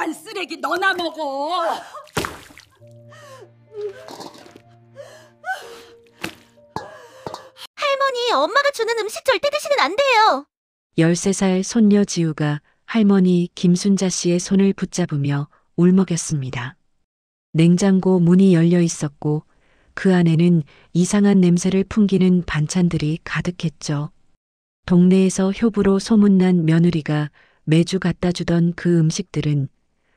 인간 쓰레기 너나 먹어. 할머니, 엄마가 주는 음식 절대 드시면 안 돼요. 13살 손녀 지우가 할머니 김순자 씨의 손을 붙잡으며 울먹였습니다. 냉장고 문이 열려 있었고 그 안에는 이상한 냄새를 풍기는 반찬들이 가득했죠. 동네에서 효부로 소문난 며느리가 매주 갖다 주던 그 음식들은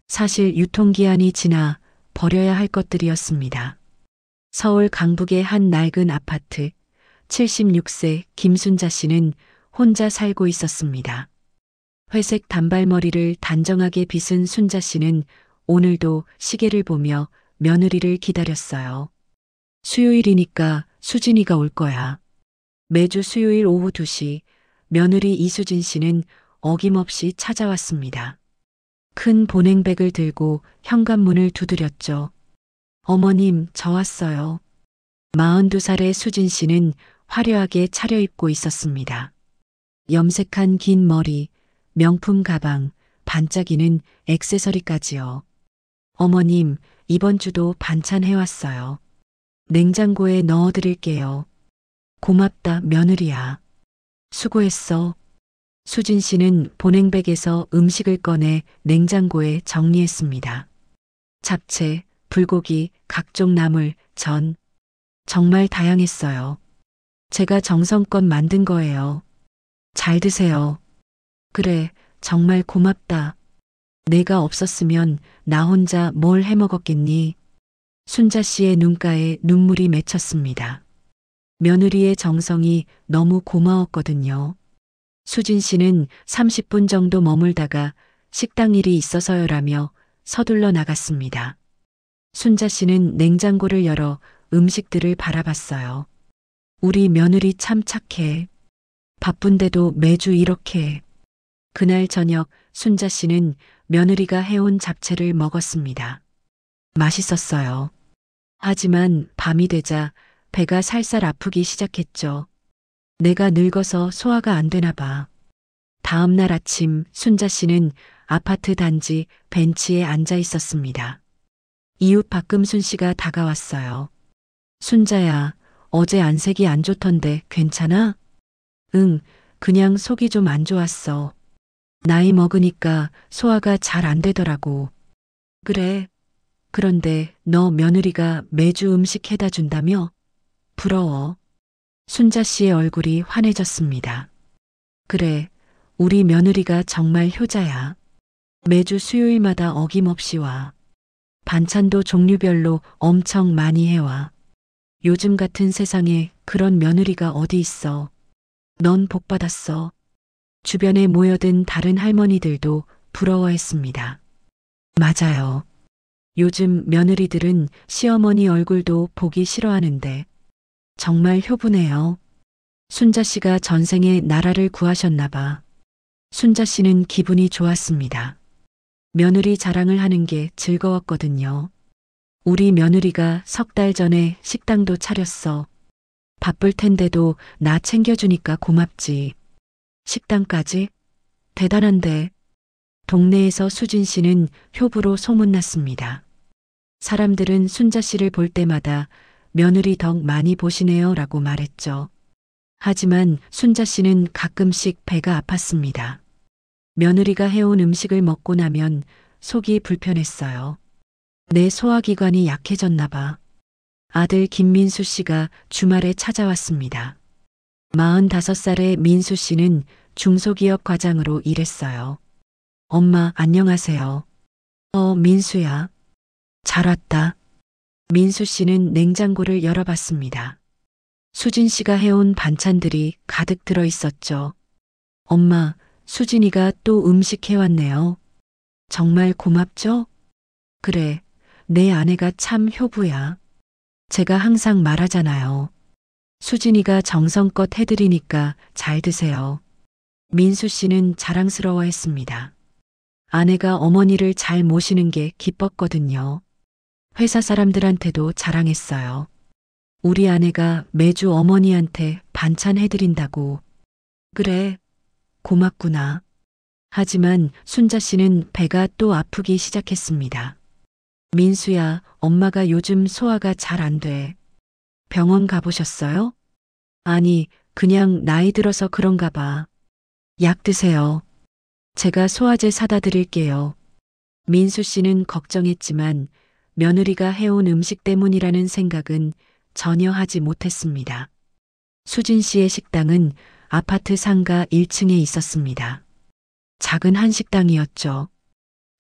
사실 유통기한이 지나 버려야 할 것들이었습니다. 서울 강북의 한 낡은 아파트, 76세 김순자 씨는 혼자 살고 있었습니다. 회색 단발머리를 단정하게 빗은 순자 씨는 오늘도 시계를 보며 며느리를 기다렸어요. 수요일이니까 수진이가 올 거야. 매주 수요일 오후 2시 며느리 이수진 씨는 어김없이 찾아왔습니다. 큰 보냉백을 들고 현관문을 두드렸죠. 어머님, 저 왔어요. 42살의 수진 씨는 화려하게 차려입고 있었습니다. 염색한 긴 머리, 명품 가방, 반짝이는 액세서리까지요. 어머님, 이번 주도 반찬 해왔어요. 냉장고에 넣어드릴게요. 고맙다, 며느리야. 수고했어. 수진 씨는 보냉백에서 음식을 꺼내 냉장고에 정리했습니다. 잡채, 불고기, 각종 나물, 전. 정말 다양했어요. 제가 정성껏 만든 거예요. 잘 드세요. 그래, 정말 고맙다. 내가 없었으면 나 혼자 뭘 해먹었겠니? 순자 씨의 눈가에 눈물이 맺혔습니다. 며느리의 정성이 너무 고마웠거든요. 수진 씨는 30분 정도 머물다가 식당 일이 있어서요라며 서둘러 나갔습니다. 순자 씨는 냉장고를 열어 음식들을 바라봤어요. 우리 며느리 참 착해. 바쁜데도 매주 이렇게. 그날 저녁 순자 씨는 며느리가 해온 잡채를 먹었습니다. 맛있었어요. 하지만 밤이 되자 배가 살살 아프기 시작했죠. 내가 늙어서 소화가 안 되나 봐. 다음 날 아침 순자 씨는 아파트 단지 벤치에 앉아 있었습니다. 이웃 박금순 씨가 다가왔어요. 순자야, 어제 안색이 안 좋던데 괜찮아? 응, 그냥 속이 좀 안 좋았어. 나이 먹으니까 소화가 잘 안 되더라고. 그래. 그런데 너 며느리가 매주 음식 해다 준다며? 부러워. 순자 씨의 얼굴이 환해졌습니다. 그래, 우리 며느리가 정말 효자야. 매주 수요일마다 어김없이 와. 반찬도 종류별로 엄청 많이 해와. 요즘 같은 세상에 그런 며느리가 어디 있어. 넌 복 받았어. 주변에 모여든 다른 할머니들도 부러워했습니다. 맞아요. 요즘 며느리들은 시어머니 얼굴도 보기 싫어하는데 정말 효부네요. 순자 씨가 전생에 나라를 구하셨나 봐. 순자 씨는 기분이 좋았습니다. 며느리 자랑을 하는 게 즐거웠거든요. 우리 며느리가 3달 전에 식당도 차렸어. 바쁠 텐데도 나 챙겨주니까 고맙지. 식당까지? 대단한데. 동네에서 수진 씨는 효부로 소문났습니다. 사람들은 순자 씨를 볼 때마다 며느리 덕 많이 보시네요 라고 말했죠. 하지만 순자 씨는 가끔씩 배가 아팠습니다. 며느리가 해온 음식을 먹고 나면 속이 불편했어요. 내 소화기관이 약해졌나 봐. 아들 김민수 씨가 주말에 찾아왔습니다. 45살의 민수 씨는 중소기업 과장으로 일했어요. 엄마, 안녕하세요. 민수야. 잘 왔다. 민수 씨는 냉장고를 열어봤습니다. 수진 씨가 해온 반찬들이 가득 들어 있었죠. 엄마, 수진이가 또 음식 해왔네요. 정말 고맙죠? 그래, 내 아내가 참 효부야. 제가 항상 말하잖아요. 수진이가 정성껏 해드리니까 잘 드세요. 민수 씨는 자랑스러워했습니다. 아내가 어머니를 잘 모시는 게 기뻤거든요. 회사 사람들한테도 자랑했어요. 우리 아내가 매주 어머니한테 반찬 해드린다고. 그래, 고맙구나. 하지만 순자 씨는 배가 또 아프기 시작했습니다. 민수야, 엄마가 요즘 소화가 잘 안 돼. 병원 가보셨어요? 아니, 그냥 나이 들어서 그런가 봐. 약 드세요. 제가 소화제 사다 드릴게요. 민수 씨는 걱정했지만 며느리가 해온 음식 때문이라는 생각은 전혀 하지 못했습니다. 수진 씨의 식당은 아파트 상가 1층에 있었습니다. 작은 한식당이었죠.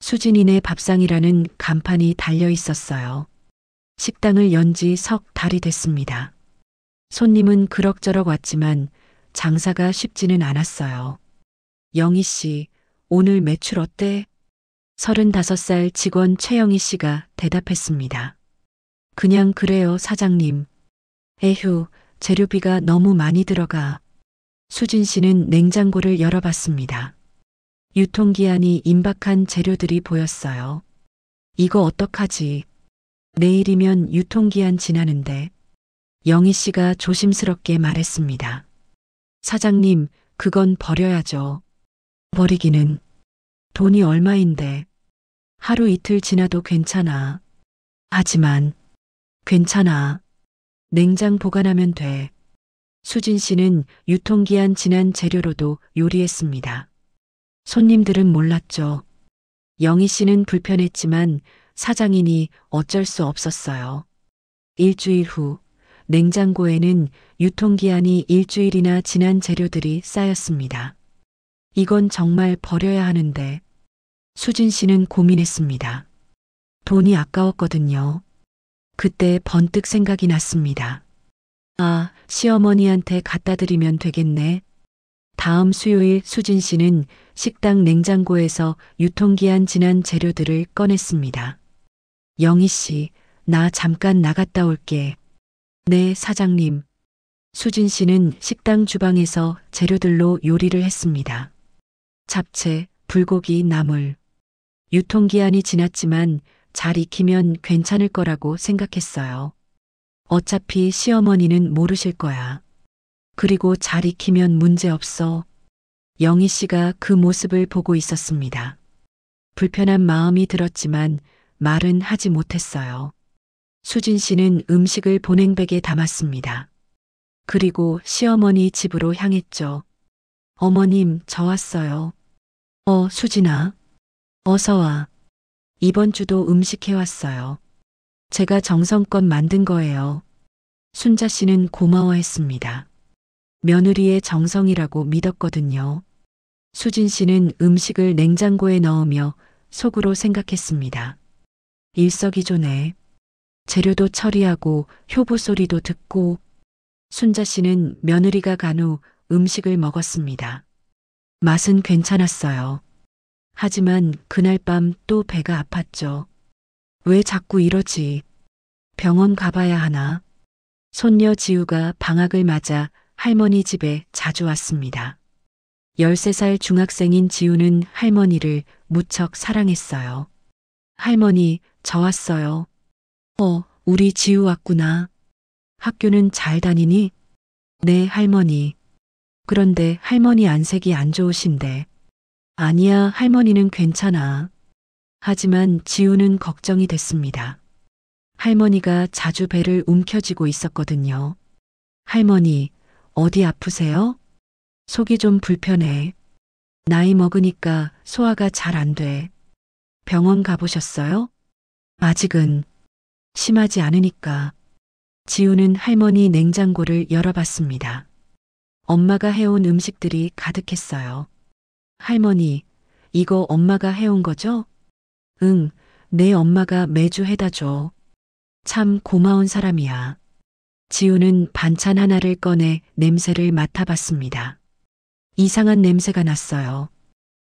수진이네 밥상이라는 간판이 달려 있었어요. 식당을 연 지 석 달이 됐습니다. 손님은 그럭저럭 왔지만 장사가 쉽지는 않았어요. 영희 씨, 오늘 매출 어때? 35살 직원 최영희 씨가 대답했습니다. 그냥 그래요, 사장님. 에휴, 재료비가 너무 많이 들어가. 수진 씨는 냉장고를 열어봤습니다. 유통기한이 임박한 재료들이 보였어요. 이거 어떡하지? 내일이면 유통기한 지나는데. 영희 씨가 조심스럽게 말했습니다. 사장님, 그건 버려야죠. 버리기는. 돈이 얼마인데. 하루 이틀 지나도 괜찮아. 하지만, 괜찮아. 냉장 보관하면 돼. 수진 씨는 유통기한 지난 재료로도 요리했습니다. 손님들은 몰랐죠. 영희 씨는 불편했지만 사장이니 어쩔 수 없었어요. 일주일 후 냉장고에는 유통기한이 일주일이나 지난 재료들이 쌓였습니다. 이건 정말 버려야 하는데. 수진 씨는 고민했습니다. 돈이 아까웠거든요. 그때 번뜩 생각이 났습니다. 아, 시어머니한테 갖다 드리면 되겠네. 다음 수요일 수진 씨는 식당 냉장고에서 유통기한 지난 재료들을 꺼냈습니다. 영희 씨, 나 잠깐 나갔다 올게. 네, 사장님. 수진 씨는 식당 주방에서 재료들로 요리를 했습니다. 잡채, 불고기, 나물. 유통기한이 지났지만 잘 익히면 괜찮을 거라고 생각했어요. 어차피 시어머니는 모르실 거야. 그리고 잘 익히면 문제 없어. 영희 씨가 그 모습을 보고 있었습니다. 불편한 마음이 들었지만 말은 하지 못했어요. 수진 씨는 음식을 보냉백에 담았습니다. 그리고 시어머니 집으로 향했죠. 어머님, 저 왔어요. 수진아. 어서 와. 이번 주도 음식 해왔어요. 제가 정성껏 만든 거예요. 순자 씨는 고마워했습니다. 며느리의 정성이라고 믿었거든요. 수진 씨는 음식을 냉장고에 넣으며 속으로 생각했습니다. 일석이조네. 재료도 처리하고 효부 소리도 듣고. 순자 씨는 며느리가 간 후 음식을 먹었습니다. 맛은 괜찮았어요. 하지만 그날 밤 또 배가 아팠죠. 왜 자꾸 이러지? 병원 가봐야 하나? 손녀 지우가 방학을 맞아 할머니 집에 자주 왔습니다. 13살 중학생인 지우는 할머니를 무척 사랑했어요. 할머니, 저 왔어요. 우리 지우 왔구나. 학교는 잘 다니니? 네, 할머니. 그런데 할머니 안색이 안 좋으신데. 아니야, 할머니는 괜찮아. 하지만 지우는 걱정이 됐습니다. 할머니가 자주 배를 움켜쥐고 있었거든요. 할머니, 어디 아프세요? 속이 좀 불편해. 나이 먹으니까 소화가 잘 안 돼. 병원 가보셨어요? 아직은. 심하지 않으니까. 지우는 할머니 냉장고를 열어봤습니다. 엄마가 해온 음식들이 가득했어요. 할머니, 이거 엄마가 해온 거죠? 응, 내 엄마가 매주 해다 줘. 참 고마운 사람이야. 지우는 반찬 하나를 꺼내 냄새를 맡아봤습니다. 이상한 냄새가 났어요.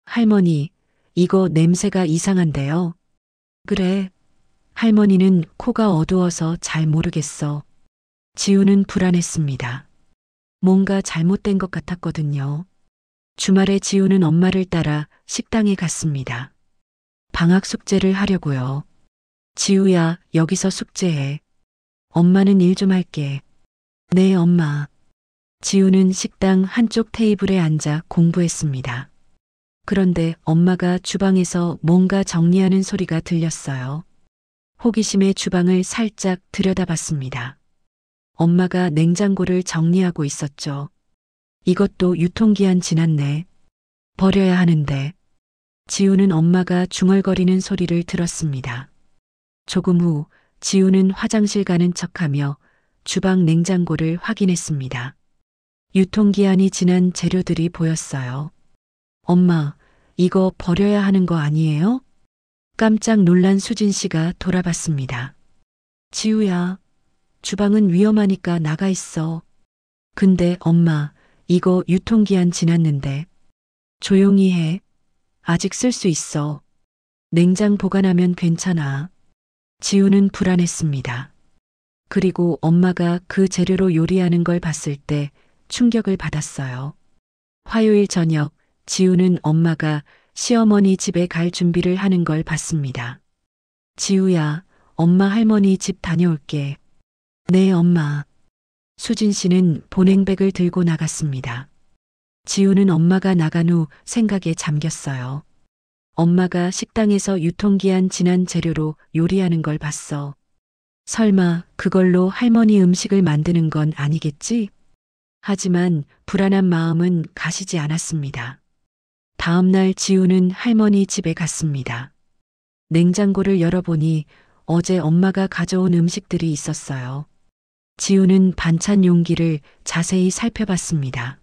할머니, 이거 냄새가 이상한데요? 그래. 할머니는 코가 어두워서 잘 모르겠어. 지우는 불안했습니다. 뭔가 잘못된 것 같았거든요. 주말에 지우는 엄마를 따라 식당에 갔습니다. 방학 숙제를 하려고요. 지우야, 여기서 숙제해. 엄마는 일 좀 할게. 네, 엄마. 지우는 식당 한쪽 테이블에 앉아 공부했습니다. 그런데 엄마가 주방에서 뭔가 정리하는 소리가 들렸어요. 호기심에 주방을 살짝 들여다봤습니다. 엄마가 냉장고를 정리하고 있었죠. 이것도 유통기한 지났네. 버려야 하는데. 지우는 엄마가 중얼거리는 소리를 들었습니다. 조금 후 지우는 화장실 가는 척하며 주방 냉장고를 확인했습니다. 유통기한이 지난 재료들이 보였어요. 엄마, 이거 버려야 하는 거 아니에요? 깜짝 놀란 수진 씨가 돌아봤습니다. 지우야, 주방은 위험하니까 나가 있어. 근데 엄마, 이거 유통기한 지났는데. 조용히 해. 아직 쓸 수 있어. 냉장 보관하면 괜찮아. 지우는 불안했습니다. 그리고 엄마가 그 재료로 요리하는 걸 봤을 때 충격을 받았어요. 화요일 저녁, 지우는 엄마가 시어머니 집에 갈 준비를 하는 걸 봤습니다. 지우야, 엄마 할머니 집 다녀올게. 네, 엄마. 수진 씨는 보냉백을 들고 나갔습니다. 지우는 엄마가 나간 후 생각에 잠겼어요. 엄마가 식당에서 유통기한 지난 재료로 요리하는 걸 봤어. 설마 그걸로 할머니 음식을 만드는 건 아니겠지? 하지만 불안한 마음은 가시지 않았습니다. 다음 날 지우는 할머니 집에 갔습니다. 냉장고를 열어보니 어제 엄마가 가져온 음식들이 있었어요. 지우는 반찬 용기를 자세히 살펴봤습니다.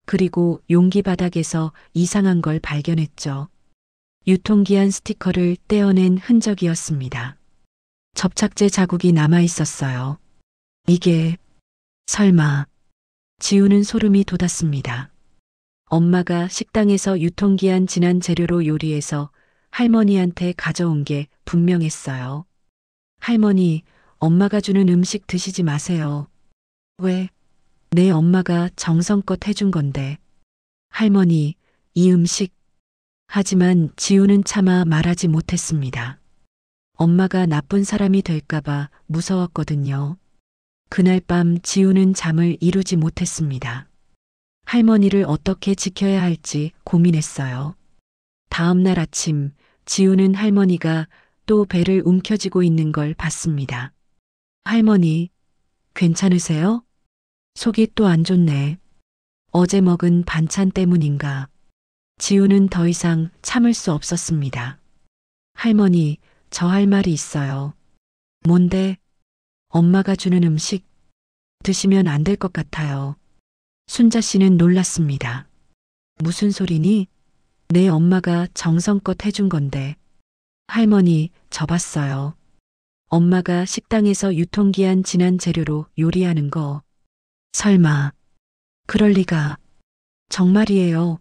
그리고 용기 바닥에서 이상한 걸 발견했죠. 유통기한 스티커를 떼어낸 흔적이었습니다. 접착제 자국이 남아 있었어요. 이게 설마. 지우는 소름이 돋았습니다. 엄마가 식당에서 유통기한 지난 재료로 요리해서 할머니한테 가져온 게 분명했어요. 할머니, 엄마가 주는 음식 드시지 마세요. 왜? 내 엄마가 정성껏 해준 건데. 할머니, 이 음식. 하지만 지우는 차마 말하지 못했습니다. 엄마가 나쁜 사람이 될까봐 무서웠거든요. 그날 밤 지우는 잠을 이루지 못했습니다. 할머니를 어떻게 지켜야 할지 고민했어요. 다음 날 아침, 지우는 할머니가 또 배를 움켜쥐고 있는 걸 봤습니다. 할머니, 괜찮으세요? 속이 또 안 좋네. 어제 먹은 반찬 때문인가. 지우는 더 이상 참을 수 없었습니다. 할머니, 저 할 말이 있어요. 뭔데? 엄마가 주는 음식 드시면 안 될 것 같아요. 순자 씨는 놀랐습니다. 무슨 소리니? 내 엄마가 정성껏 해준 건데. 할머니, 저 봤어요. 엄마가 식당에서 유통기한 지난 재료로 요리하는 거. 설마. 그럴 리가. 정말이에요.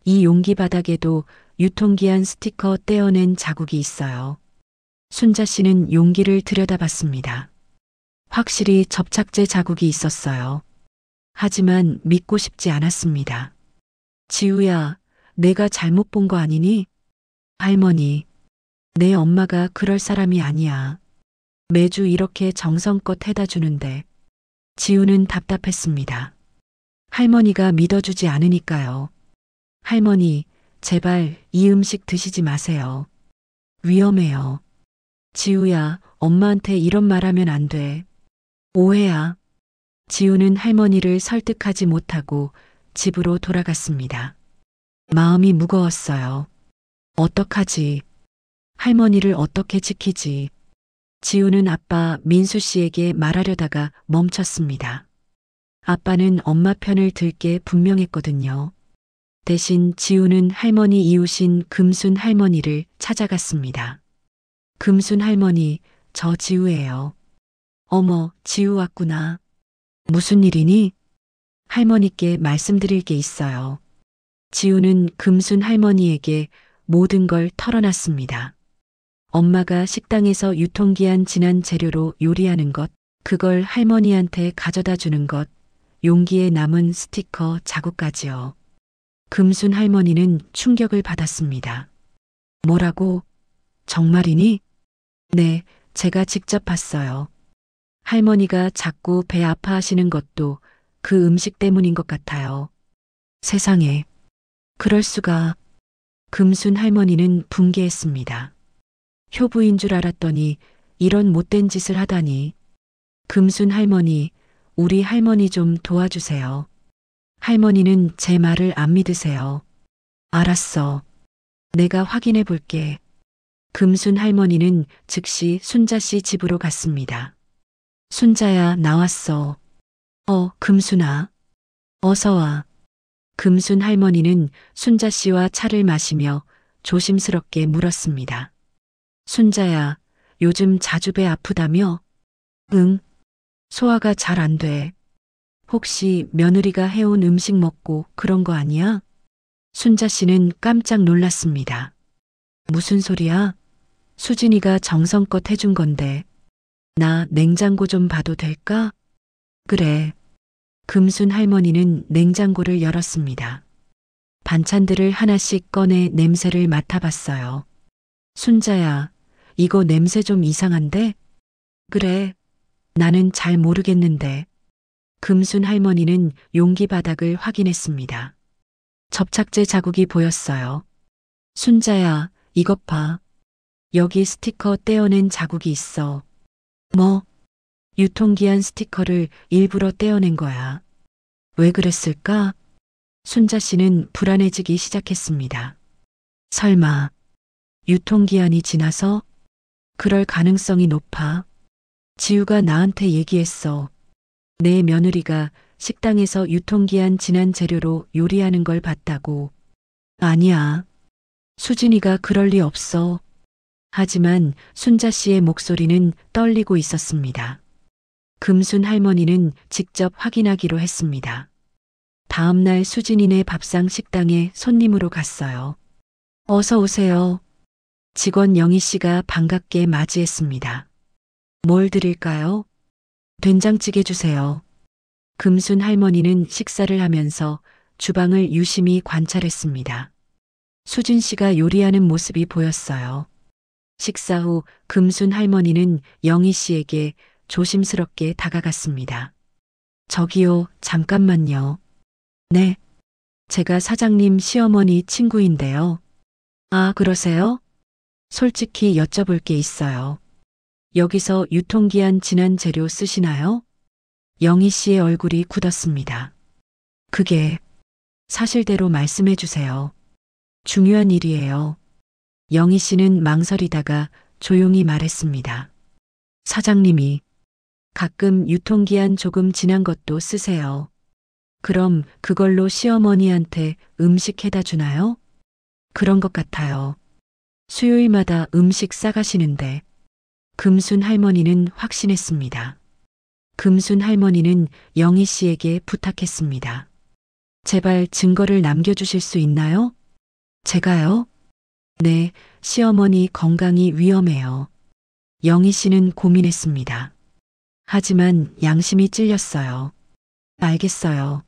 이 용기 바닥에도 유통기한 스티커 떼어낸 자국이 있어요. 순자 씨는 용기를 들여다봤습니다. 확실히 접착제 자국이 있었어요. 하지만 믿고 싶지 않았습니다. 지우야, 내가 잘못 본 거 아니니? 할머니, 내 엄마가 그럴 사람이 아니야. 매주 이렇게 정성껏 해다 주는데. 지우는 답답했습니다. 할머니가 믿어주지 않으니까요. 할머니, 제발 이 음식 드시지 마세요. 위험해요. 지우야, 엄마한테 이런 말 하면 안 돼. 오해야. 지우는 할머니를 설득하지 못하고 집으로 돌아갔습니다. 마음이 무거웠어요. 어떡하지? 할머니를 어떻게 지키지? 지우는 아빠 민수 씨에게 말하려다가 멈췄습니다. 아빠는 엄마 편을 들 게 분명했거든요. 대신 지우는 할머니 이웃인 금순 할머니를 찾아갔습니다. 금순 할머니, 저 지우예요. 어머, 지우 왔구나. 무슨 일이니? 할머니께 말씀드릴 게 있어요. 지우는 금순 할머니에게 모든 걸 털어놨습니다. 엄마가 식당에서 유통기한 지난 재료로 요리하는 것, 그걸 할머니한테 가져다 주는 것, 용기에 남은 스티커 자국까지요. 금순 할머니는 충격을 받았습니다. 뭐라고? 정말이니? 네, 제가 직접 봤어요. 할머니가 자꾸 배 아파하시는 것도 그 음식 때문인 것 같아요. 세상에, 그럴 수가. 금순 할머니는 분개했습니다. 효부인 줄 알았더니 이런 못된 짓을 하다니. 금순 할머니, 우리 할머니 좀 도와주세요. 할머니는 제 말을 안 믿으세요. 알았어. 내가 확인해 볼게. 금순 할머니는 즉시 순자 씨 집으로 갔습니다. 순자야, 나왔어. 금순아. 어서 와. 금순 할머니는 순자 씨와 차를 마시며 조심스럽게 물었습니다. 순자야, 요즘 자주 배 아프다며? 응. 소화가 잘 안 돼. 혹시 며느리가 해온 음식 먹고 그런 거 아니야? 순자 씨는 깜짝 놀랐습니다. 무슨 소리야? 수진이가 정성껏 해준 건데. 나 냉장고 좀 봐도 될까? 그래. 금순 할머니는 냉장고를 열었습니다. 반찬들을 하나씩 꺼내 냄새를 맡아봤어요. 순자야, 이거 냄새 좀 이상한데? 그래. 나는 잘 모르겠는데. 금순 할머니는 용기 바닥을 확인했습니다. 접착제 자국이 보였어요. 순자야, 이것 봐. 여기 스티커 떼어낸 자국이 있어. 뭐? 유통기한 스티커를 일부러 떼어낸 거야. 왜 그랬을까? 순자 씨는 불안해지기 시작했습니다. 설마, 유통기한이 지나서? 그럴 가능성이 높아. 지우가 나한테 얘기했어. 내 며느리가 식당에서 유통기한 지난 재료로 요리하는 걸 봤다고. 아니야. 수진이가 그럴 리 없어. 하지만 순자 씨의 목소리는 떨리고 있었습니다. 금순 할머니는 직접 확인하기로 했습니다. 다음 날 수진이네 밥상 식당에 손님으로 갔어요. 어서 오세요. 직원 영희 씨가 반갑게 맞이했습니다. 뭘 드릴까요? 된장찌개 주세요. 금순 할머니는 식사를 하면서 주방을 유심히 관찰했습니다. 수진 씨가 요리하는 모습이 보였어요. 식사 후 금순 할머니는 영희 씨에게 조심스럽게 다가갔습니다. 저기요, 잠깐만요. 네. 제가 사장님 시어머니 친구인데요. 아, 그러세요? 솔직히 여쭤볼 게 있어요. 여기서 유통기한 지난 재료 쓰시나요? 영희 씨의 얼굴이 굳었습니다. 그게 사실대로 말씀해 주세요. 중요한 일이에요. 영희 씨는 망설이다가 조용히 말했습니다. 사장님이 가끔 유통기한 조금 지난 것도 쓰세요. 그럼 그걸로 시어머니한테 음식 해다 주나요? 그런 것 같아요. 수요일마다 음식 싸가시는데. 금순 할머니는 확신했습니다. 금순 할머니는 영희 씨에게 부탁했습니다. 제발 증거를 남겨주실 수 있나요? 제가요? 네, 시어머니 건강이 위험해요. 영희 씨는 고민했습니다. 하지만 양심이 찔렸어요. 알겠어요.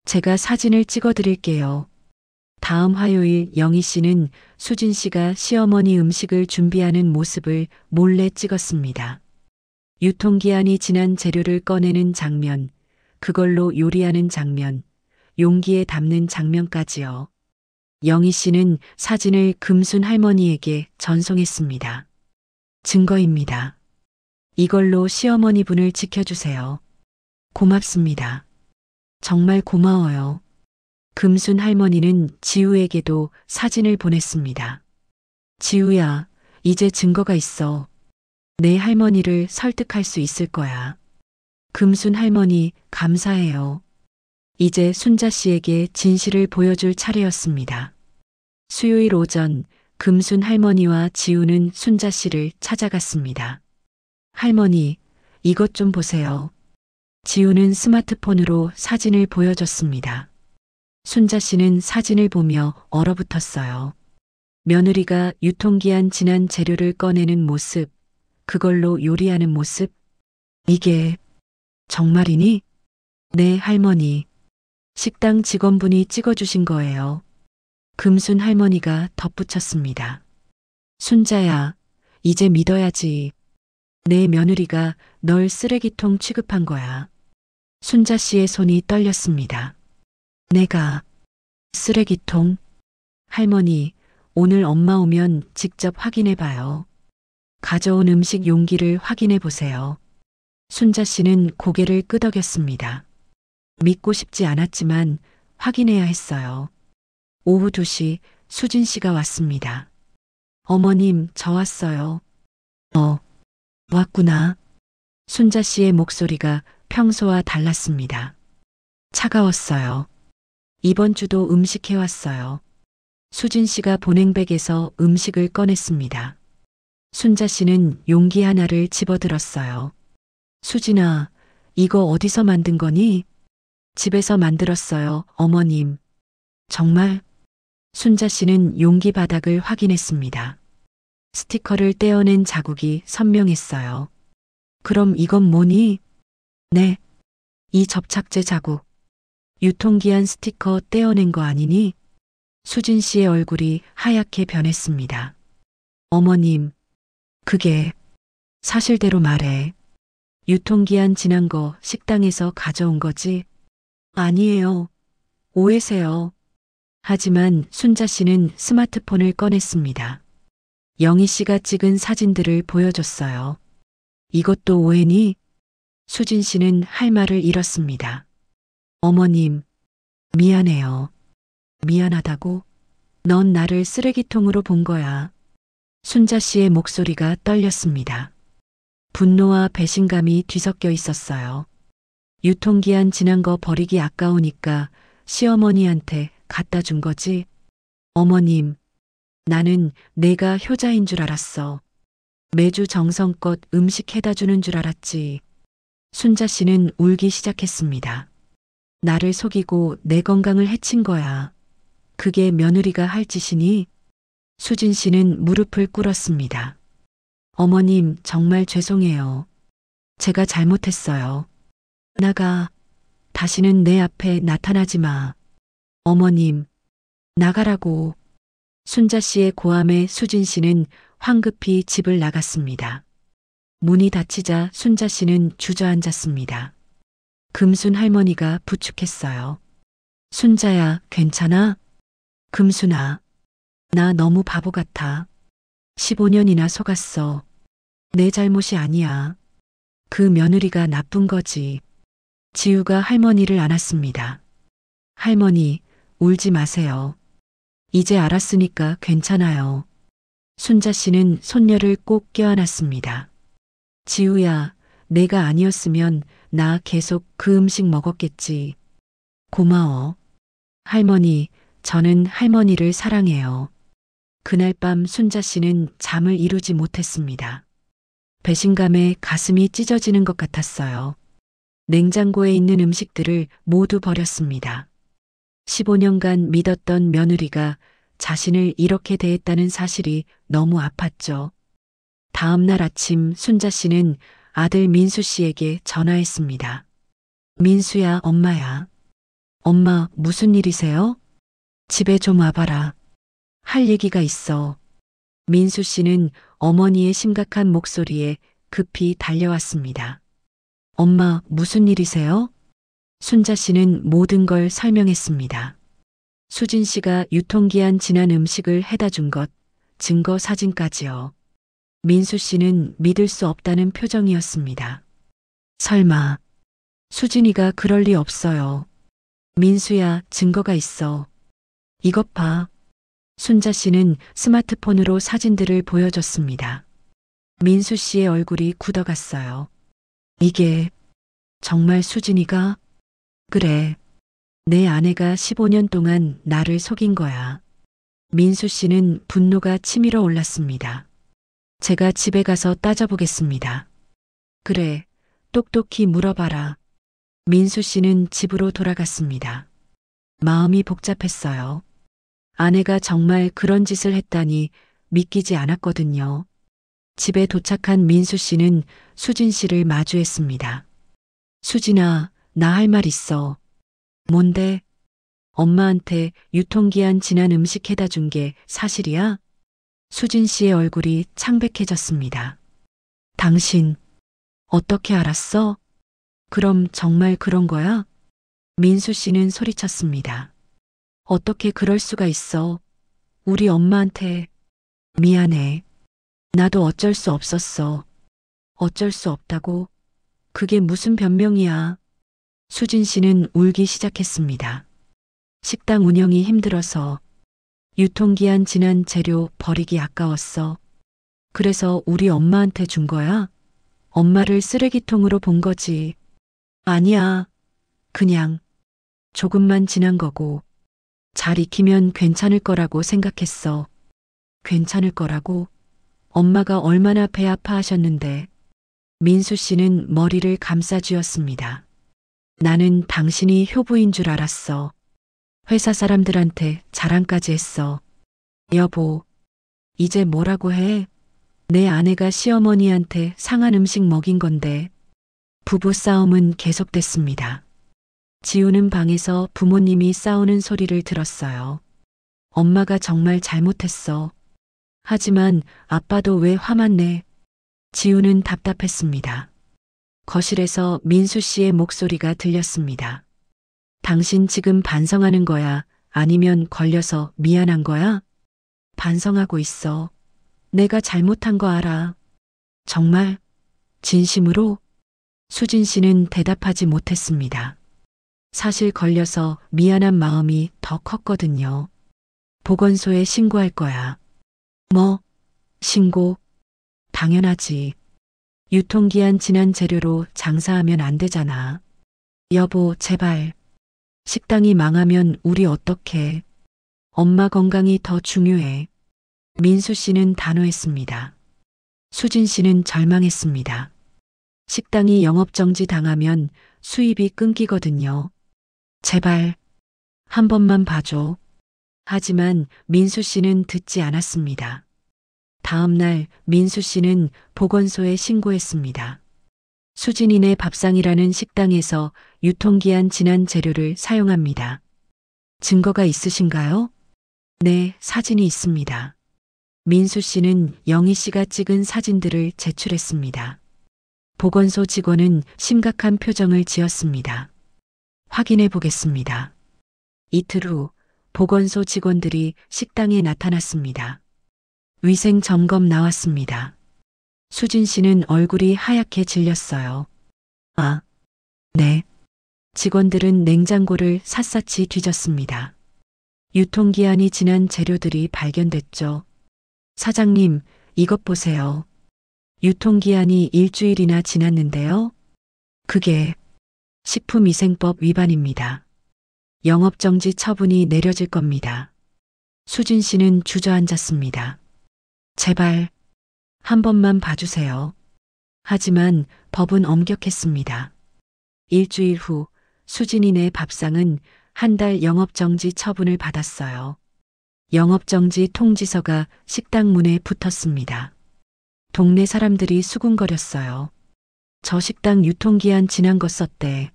제가 사진을 찍어 드릴게요. 다음 화요일 영희 씨는 수진 씨가 시어머니 음식을 준비하는 모습을 몰래 찍었습니다. 유통기한이 지난 재료를 꺼내는 장면, 그걸로 요리하는 장면, 용기에 담는 장면까지요. 영희 씨는 사진을 금순 할머니에게 전송했습니다. 증거입니다. 이걸로 시어머니 분을 지켜주세요. 고맙습니다. 정말 고마워요. 금순 할머니는 지우에게도 사진을 보냈습니다. 지우야, 이제 증거가 있어. 내 할머니를 설득할 수 있을 거야. 금순 할머니, 감사해요. 이제 순자 씨에게 진실을 보여줄 차례였습니다. 수요일 오전, 금순 할머니와 지우는 순자 씨를 찾아갔습니다. 할머니, 이것 좀 보세요. 지우는 스마트폰으로 사진을 보여줬습니다. 순자 씨는 사진을 보며 얼어붙었어요. 며느리가 유통기한 지난 재료를 꺼내는 모습, 그걸로 요리하는 모습? 이게 정말이니? 네, 할머니. 식당 직원분이 찍어주신 거예요. 금순 할머니가 덧붙였습니다. 순자야, 이제 믿어야지. 내 며느리가 널 쓰레기통 취급한 거야. 순자 씨의 손이 떨렸습니다. 내가 쓰레기통? 할머니, 오늘 엄마 오면 직접 확인해 봐요. 가져온 음식 용기를 확인해 보세요. 순자 씨는 고개를 끄덕였습니다. 믿고 싶지 않았지만 확인해야 했어요. 오후 2시 수진 씨가 왔습니다. 어머님, 저 왔어요. 왔구나. 순자 씨의 목소리가 평소와 달랐습니다. 차가웠어요. 이번 주도 음식 해왔어요. 수진 씨가 보냉백에서 음식을 꺼냈습니다. 순자 씨는 용기 하나를 집어들었어요. 수진아, 이거 어디서 만든 거니? 집에서 만들었어요, 어머님. 정말? 순자 씨는 용기 바닥을 확인했습니다. 스티커를 떼어낸 자국이 선명했어요. 그럼 이건 뭐니? 네, 이 접착제 자국. 유통기한 스티커 떼어낸 거 아니니? 수진 씨의 얼굴이 하얗게 변했습니다. 어머님, 그게 사실대로 말해. 유통기한 지난 거 식당에서 가져온 거지? 아니에요. 오해세요. 하지만 순자 씨는 스마트폰을 꺼냈습니다. 영희 씨가 찍은 사진들을 보여줬어요. 이것도 오해니? 수진 씨는 할 말을 잃었습니다. 어머님, 미안해요. 미안하다고? 넌 나를 쓰레기통으로 본 거야. 순자 씨의 목소리가 떨렸습니다. 분노와 배신감이 뒤섞여 있었어요. 유통기한 지난 거 버리기 아까우니까 시어머니한테 갖다 준 거지? 어머님, 나는 내가 효자인 줄 알았어. 매주 정성껏 음식 해다 주는 줄 알았지. 순자 씨는 울기 시작했습니다. 나를 속이고 내 건강을 해친 거야. 그게 며느리가 할 짓이니? 수진 씨는 무릎을 꿇었습니다. 어머님, 정말 죄송해요. 제가 잘못했어요. 나가. 다시는 내 앞에 나타나지 마. 어머님, 나가라고. 순자 씨의 고함에 수진 씨는 황급히 집을 나갔습니다. 문이 닫히자 순자 씨는 주저앉았습니다. 금순 할머니가 부축했어요. 순자야, 괜찮아? 금순아, 나 너무 바보 같아. 15년이나 속았어. 내 잘못이 아니야. 그 며느리가 나쁜 거지. 지우가 할머니를 안았습니다. 할머니, 울지 마세요. 이제 알았으니까 괜찮아요. 순자 씨는 손녀를 꼭 껴안았습니다. 지우야, 내가 아니었으면 나 계속 그 음식 먹었겠지. 고마워. 할머니, 저는 할머니를 사랑해요. 그날 밤 순자 씨는 잠을 이루지 못했습니다. 배신감에 가슴이 찢어지는 것 같았어요. 냉장고에 있는 음식들을 모두 버렸습니다. 15년간 믿었던 며느리가 자신을 이렇게 대했다는 사실이 너무 아팠죠. 다음 날 아침 순자 씨는 아들 민수 씨에게 전화했습니다. 민수야, 엄마야. 엄마, 무슨 일이세요? 집에 좀 와봐라. 할 얘기가 있어. 민수 씨는 어머니의 심각한 목소리에 급히 달려왔습니다. 엄마, 무슨 일이세요? 순자 씨는 모든 걸 설명했습니다. 수진 씨가 유통기한 지난 음식을 해다 준 것, 증거 사진까지요. 민수 씨는 믿을 수 없다는 표정이었습니다. 설마, 수진이가 그럴 리 없어요. 민수야, 증거가 있어. 이것 봐. 순자 씨는 스마트폰으로 사진들을 보여줬습니다. 민수 씨의 얼굴이 굳어갔어요. 이게 정말 수진이가? 그래. 내 아내가 15년 동안 나를 속인 거야. 민수 씨는 분노가 치밀어 올랐습니다. 제가 집에 가서 따져보겠습니다. 그래, 똑똑히 물어봐라. 민수 씨는 집으로 돌아갔습니다. 마음이 복잡했어요. 아내가 정말 그런 짓을 했다니 믿기지 않았거든요. 집에 도착한 민수 씨는 수진 씨를 마주했습니다. 수진아, 나 할 말 있어. 뭔데? 엄마한테 유통기한 지난 음식 해다 준 게 사실이야? 수진 씨의 얼굴이 창백해졌습니다. 당신, 어떻게 알았어? 그럼 정말 그런 거야? 민수 씨는 소리쳤습니다. 어떻게 그럴 수가 있어? 우리 엄마한테 미안해. 나도 어쩔 수 없었어. 어쩔 수 없다고? 그게 무슨 변명이야. 수진 씨는 울기 시작했습니다. 식당 운영이 힘들어서 유통기한 지난 재료 버리기 아까웠어. 그래서 우리 엄마한테 준 거야? 엄마를 쓰레기통으로 본 거지. 아니야. 그냥 조금만 지난 거고 잘 익히면 괜찮을 거라고 생각했어. 괜찮을 거라고? 엄마가 얼마나 배 아파하셨는데. 민수 씨는 머리를 감싸쥐었습니다. 나는 당신이 효부인 줄 알았어. 회사 사람들한테 자랑까지 했어. 여보, 이제 뭐라고 해? 내 아내가 시어머니한테 상한 음식 먹인 건데. 부부 싸움은 계속됐습니다. 지우는 방에서 부모님이 싸우는 소리를 들었어요. 엄마가 정말 잘못했어. 하지만 아빠도 왜 화만 내? 지우는 답답했습니다. 거실에서 민수 씨의 목소리가 들렸습니다. 당신 지금 반성하는 거야? 아니면 걸려서 미안한 거야? 반성하고 있어. 내가 잘못한 거 알아. 정말? 진심으로? 수진 씨는 대답하지 못했습니다. 사실 걸려서 미안한 마음이 더 컸거든요. 보건소에 신고할 거야. 뭐? 신고? 당연하지. 유통기한 지난 재료로 장사하면 안 되잖아. 여보, 제발. 식당이 망하면 우리 어떡해. 엄마 건강이 더 중요해. 민수 씨는 단호했습니다. 수진 씨는 절망했습니다. 식당이 영업정지 당하면 수입이 끊기거든요. 제발, 한 번만 봐줘. 하지만 민수 씨는 듣지 않았습니다. 다음 날 민수 씨는 보건소에 신고했습니다. 수진이네 밥상이라는 식당에서 유통기한 지난 재료를 사용합니다. 증거가 있으신가요? 네, 사진이 있습니다. 민수 씨는 영희 씨가 찍은 사진들을 제출했습니다. 보건소 직원은 심각한 표정을 지었습니다. 확인해 보겠습니다. 이틀 후 보건소 직원들이 식당에 나타났습니다. 위생 점검 나왔습니다. 수진 씨는 얼굴이 하얗게 질렸어요. 아, 네. 직원들은 냉장고를 샅샅이 뒤졌습니다. 유통기한이 지난 재료들이 발견됐죠. 사장님, 이것 보세요. 유통기한이 일주일이나 지났는데요. 그게 식품위생법 위반입니다. 영업정지 처분이 내려질 겁니다. 수진 씨는 주저앉았습니다. 제발 한 번만 봐주세요. 하지만 법은 엄격했습니다. 일주일 후 수진이네 밥상은 한 달 영업정지 처분을 받았어요. 영업정지 통지서가 식당 문에 붙었습니다. 동네 사람들이 수군거렸어요. 저 식당 유통기한 지난 거 썼대.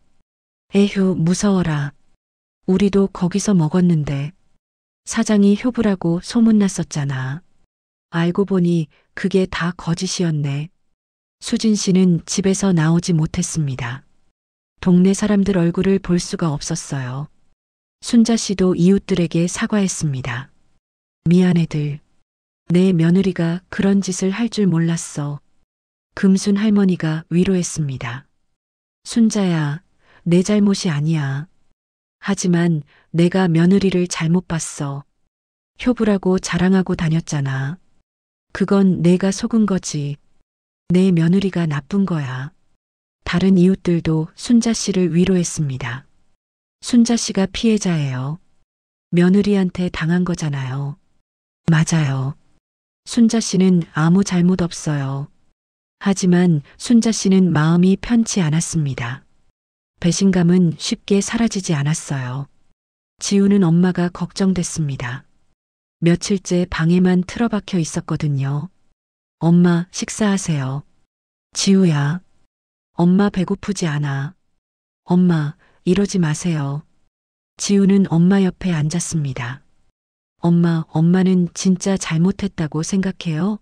에휴, 무서워라. 우리도 거기서 먹었는데. 사장이 효부라고 소문났었잖아. 알고 보니 그게 다 거짓이었네. 수진 씨는 집에서 나오지 못했습니다. 동네 사람들 얼굴을 볼 수가 없었어요. 순자 씨도 이웃들에게 사과했습니다. 미안해들. 내 며느리가 그런 짓을 할 줄 몰랐어. 금순 할머니가 위로했습니다. 순자야, 내 잘못이 아니야. 하지만 내가 며느리를 잘못 봤어. 효부라고 자랑하고 다녔잖아. 그건 내가 속은 거지. 내 며느리가 나쁜 거야. 다른 이웃들도 순자 씨를 위로했습니다. 순자 씨가 피해자예요. 며느리한테 당한 거잖아요. 맞아요. 순자 씨는 아무 잘못 없어요. 하지만 순자 씨는 마음이 편치 않았습니다. 배신감은 쉽게 사라지지 않았어요. 지우는 엄마가 걱정됐습니다. 며칠째 방에만 틀어박혀 있었거든요. 엄마, 식사하세요. 지우야. 엄마 배고프지 않아. 엄마, 이러지 마세요. 지우는 엄마 옆에 앉았습니다. 엄마는 진짜 잘못했다고 생각해요?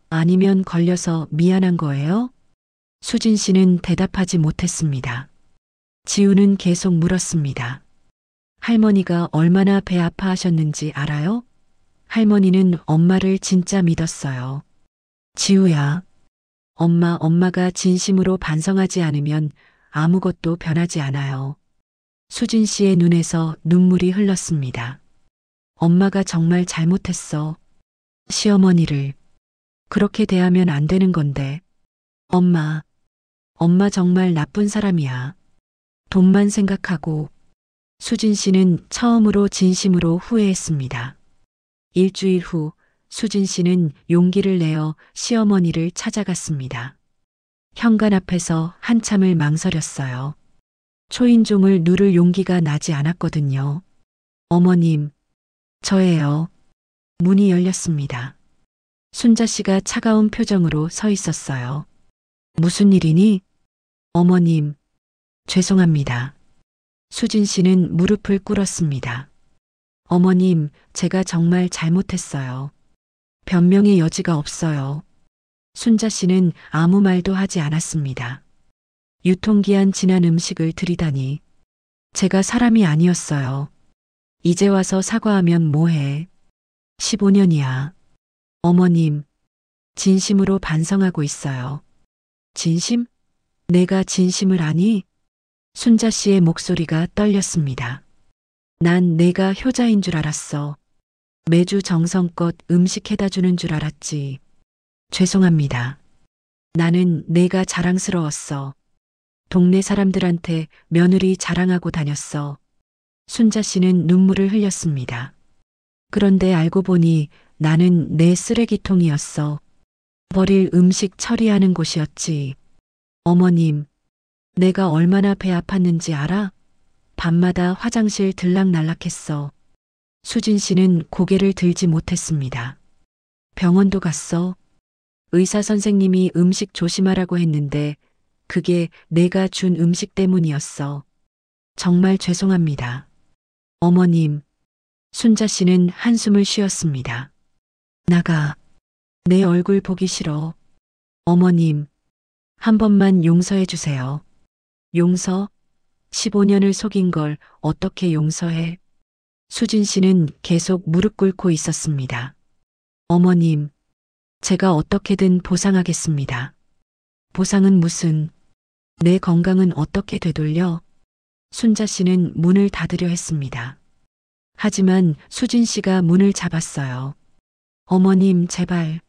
아니면 걸려서 미안한 거예요? 수진 씨는 대답하지 못했습니다. 지우는 계속 물었습니다. 할머니가 얼마나 배 아파하셨는지 알아요? 할머니는 엄마를 진짜 믿었어요. 지우야. 엄마가 진심으로 반성하지 않으면 아무것도 변하지 않아요. 수진 씨의 눈에서 눈물이 흘렀습니다. 엄마가 정말 잘못했어. 시어머니를 그렇게 대하면 안 되는 건데. 엄마 정말 나쁜 사람이야. 돈만 생각하고. 수진 씨는 처음으로 진심으로 후회했습니다. 일주일 후 수진 씨는 용기를 내어 시어머니를 찾아갔습니다. 현관 앞에서 한참을 망설였어요. 초인종을 누를 용기가 나지 않았거든요. 어머님, 저예요. 문이 열렸습니다. 순자 씨가 차가운 표정으로 서 있었어요. 무슨 일이니? 어머님, 죄송합니다. 수진 씨는 무릎을 꿇었습니다. 어머님, 제가 정말 잘못했어요. 변명의 여지가 없어요. 순자 씨는 아무 말도 하지 않았습니다. 유통기한 지난 음식을 드리다니. 제가 사람이 아니었어요. 이제 와서 사과하면 뭐해. 15년이야. 어머님, 진심으로 반성하고 있어요. 진심? 내가 진심을 아니? 순자 씨의 목소리가 떨렸습니다. 난 내가 효자인 줄 알았어. 매주 정성껏 음식 해다 주는 줄 알았지. 죄송합니다. 나는 내가 자랑스러웠어. 동네 사람들한테 며느리 자랑하고 다녔어. 순자 씨는 눈물을 흘렸습니다. 그런데 알고 보니 나는 내 쓰레기통이었어. 버릴 음식 처리하는 곳이었지. 어머님, 내가 얼마나 배 아팠는지 알아? 밤마다 화장실 들락날락했어. 수진 씨는 고개를 들지 못했습니다. 병원도 갔어. 의사 선생님이 음식 조심하라고 했는데 그게 내가 준 음식 때문이었어. 정말 죄송합니다. 어머님, 순자 씨는 한숨을 쉬었습니다. 나가. 내 얼굴 보기 싫어. 어머님, 한 번만 용서해 주세요. 용서? 15년을 속인 걸 어떻게 용서해? 수진 씨는 계속 무릎 꿇고 있었습니다. 어머님, 제가 어떻게든 보상하겠습니다. 보상은 무슨? 내 건강은 어떻게 되돌려? 순자 씨는 문을 닫으려 했습니다. 하지만 수진 씨가 문을 잡았어요. 어머님, 제발.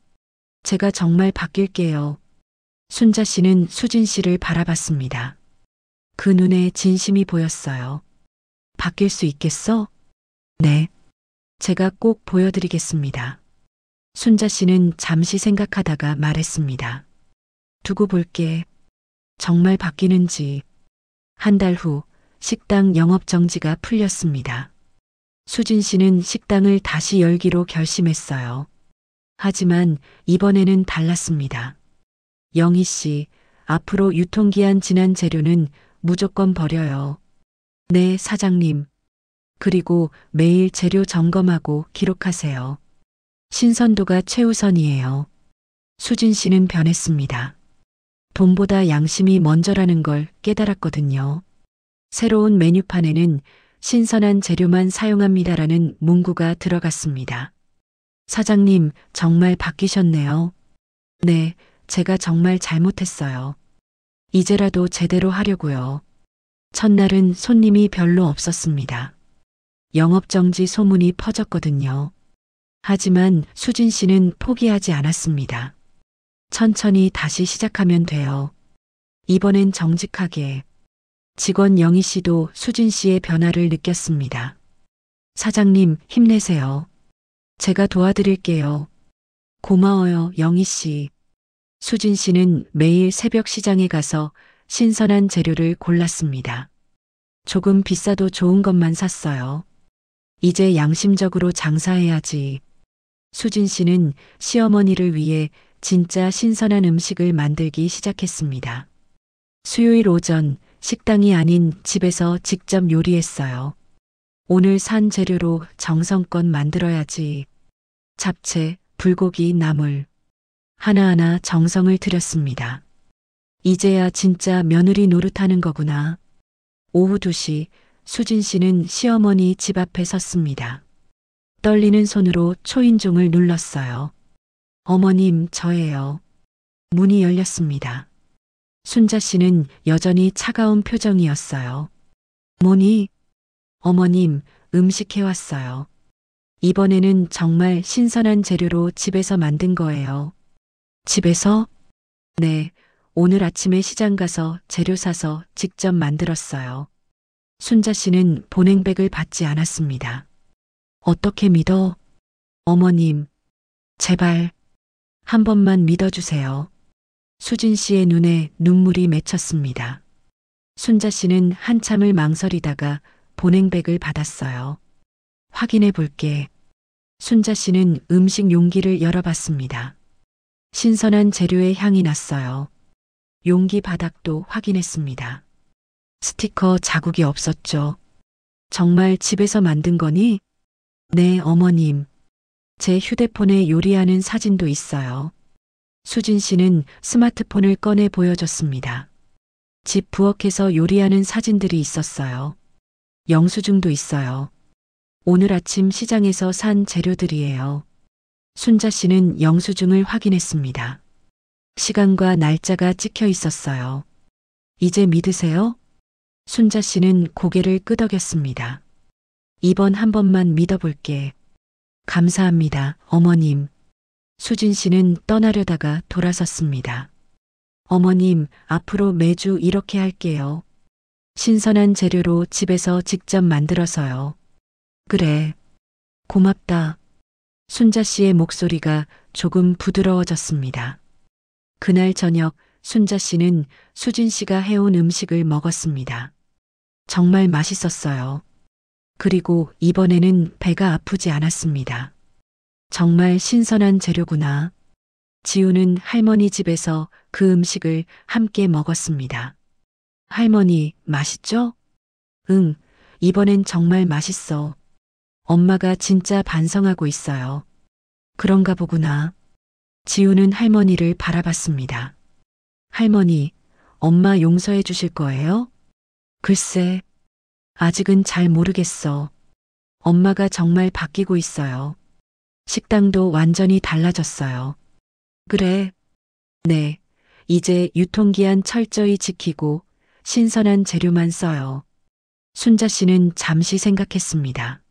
제가 정말 바뀔게요. 순자 씨는 수진 씨를 바라봤습니다. 그 눈에 진심이 보였어요. 바뀔 수 있겠어? 네. 제가 꼭 보여드리겠습니다. 순자 씨는 잠시 생각하다가 말했습니다. 두고 볼게. 정말 바뀌는지. 한 달 후 식당 영업 정지가 풀렸습니다. 수진 씨는 식당을 다시 열기로 결심했어요. 하지만 이번에는 달랐습니다. 영희 씨, 앞으로 유통기한 지난 재료는 무조건 버려요. 네, 사장님. 그리고 매일 재료 점검하고 기록하세요. 신선도가 최우선이에요. 수진 씨는 변했습니다. 돈보다 양심이 먼저라는 걸 깨달았거든요. 새로운 메뉴판에는 신선한 재료만 사용합니다라는 문구가 들어갔습니다. 사장님, 정말 바뀌셨네요. 네, 제가 정말 잘못했어요. 이제라도 제대로 하려고요. 첫날은 손님이 별로 없었습니다. 영업정지 소문이 퍼졌거든요. 하지만 수진 씨는 포기하지 않았습니다. 천천히 다시 시작하면 돼요. 이번엔 정직하게. 직원 영희 씨도 수진 씨의 변화를 느꼈습니다. 사장님, 힘내세요. 제가 도와드릴게요. 고마워요, 영희 씨. 수진 씨는 매일 새벽 시장에 가서 신선한 재료를 골랐습니다. 조금 비싸도 좋은 것만 샀어요. 이제 양심적으로 장사해야지. 수진 씨는 시어머니를 위해 진짜 신선한 음식을 만들기 시작했습니다. 수요일 오전 식당이 아닌 집에서 직접 요리했어요. 오늘 산 재료로 정성껏 만들어야지. 잡채, 불고기, 나물. 하나하나 정성을 들였습니다. 이제야 진짜 며느리 노릇하는 거구나. 오후 2시 수진 씨는 시어머니 집 앞에 섰습니다. 떨리는 손으로 초인종을 눌렀어요. 어머님, 저예요. 문이 열렸습니다. 순자 씨는 여전히 차가운 표정이었어요. 뭐니? 어머님, 음식 해왔어요. 이번에는 정말 신선한 재료로 집에서 만든 거예요. 집에서? 네, 오늘 아침에 시장 가서 재료 사서 직접 만들었어요. 순자 씨는 보냉백을 받지 않았습니다. 어떻게 믿어? 어머님, 제발 한 번만 믿어주세요. 수진 씨의 눈에 눈물이 맺혔습니다. 순자 씨는 한참을 망설이다가 보냉백을 받았어요. 확인해 볼게. 순자 씨는 음식 용기를 열어봤습니다. 신선한 재료의 향이 났어요. 용기 바닥도 확인했습니다. 스티커 자국이 없었죠. 정말 집에서 만든 거니? 네, 어머님. 제 휴대폰에 요리하는 사진도 있어요. 수진 씨는 스마트폰을 꺼내 보여줬습니다. 집 부엌에서 요리하는 사진들이 있었어요. 영수증도 있어요. 오늘 아침 시장에서 산 재료들이에요. 순자 씨는 영수증을 확인했습니다. 시간과 날짜가 찍혀 있었어요. 이제 믿으세요? 순자 씨는 고개를 끄덕였습니다. 이번 한 번만 믿어볼게. 감사합니다, 어머님. 수진 씨는 떠나려다가 돌아섰습니다. 어머님, 앞으로 매주 이렇게 할게요. 신선한 재료로 집에서 직접 만들어서요. 그래. 고맙다. 순자 씨의 목소리가 조금 부드러워졌습니다. 그날 저녁 순자 씨는 수진 씨가 해온 음식을 먹었습니다. 정말 맛있었어요. 그리고 이번에는 배가 아프지 않았습니다. 정말 신선한 재료구나. 지우는 할머니 집에서 그 음식을 함께 먹었습니다. 할머니, 맛있죠? 응, 이번엔 정말 맛있어. 엄마가 진짜 반성하고 있어요. 그런가 보구나. 지우는 할머니를 바라봤습니다. 할머니, 엄마 용서해 주실 거예요? 글쎄, 아직은 잘 모르겠어. 엄마가 정말 바뀌고 있어요. 식당도 완전히 달라졌어요. 그래. 네. 이제 유통기한 철저히 지키고 신선한 재료만 써요. 순자 씨는 잠시 생각했습니다.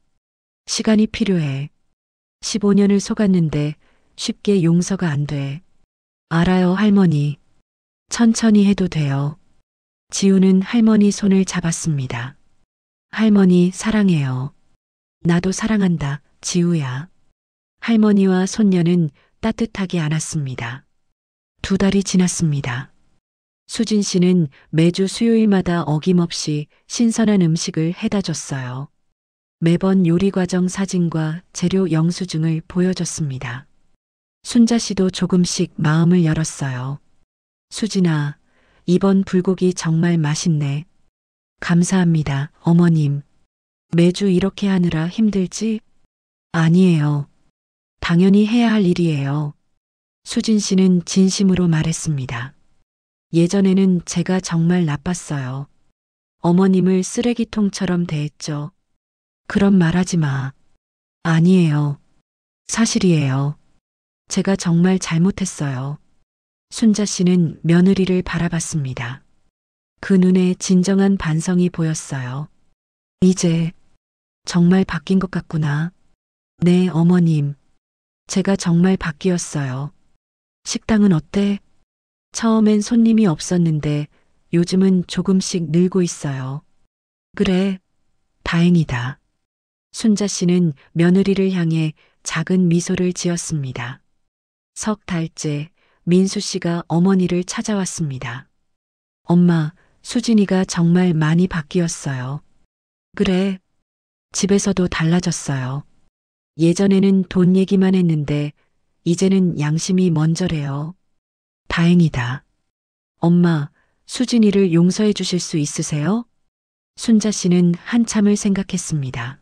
시간이 필요해. 15년을 속았는데 쉽게 용서가 안 돼. 알아요, 할머니. 천천히 해도 돼요. 지우는 할머니 손을 잡았습니다. 할머니 사랑해요. 나도 사랑한다, 지우야. 할머니와 손녀는 따뜻하게 안았습니다. 2달이 지났습니다. 수진 씨는 매주 수요일마다 어김없이 신선한 음식을 해다 줬어요. 매번 요리 과정 사진과 재료 영수증을 보여줬습니다. 순자 씨도 조금씩 마음을 열었어요. 수진아, 이번 불고기 정말 맛있네. 감사합니다, 어머님. 매주 이렇게 하느라 힘들지? 아니에요. 당연히 해야 할 일이에요. 수진 씨는 진심으로 말했습니다. 예전에는 제가 정말 나빴어요. 어머님을 쓰레기통처럼 대했죠. 그런 말 하지 마. 아니에요. 사실이에요. 제가 정말 잘못했어요. 순자 씨는 며느리를 바라봤습니다. 그 눈에 진정한 반성이 보였어요. 이제 정말 바뀐 것 같구나. 네, 어머님. 제가 정말 바뀌었어요. 식당은 어때? 처음엔 손님이 없었는데 요즘은 조금씩 늘고 있어요. 그래, 다행이다. 순자 씨는 며느리를 향해 작은 미소를 지었습니다. 석 달째 민수 씨가 어머니를 찾아왔습니다. 엄마, 수진이가 정말 많이 바뀌었어요. 그래, 집에서도 달라졌어요. 예전에는 돈 얘기만 했는데 이제는 양심이 먼저래요. 다행이다. 엄마, 수진이를 용서해 주실 수 있으세요? 순자 씨는 한참을 생각했습니다.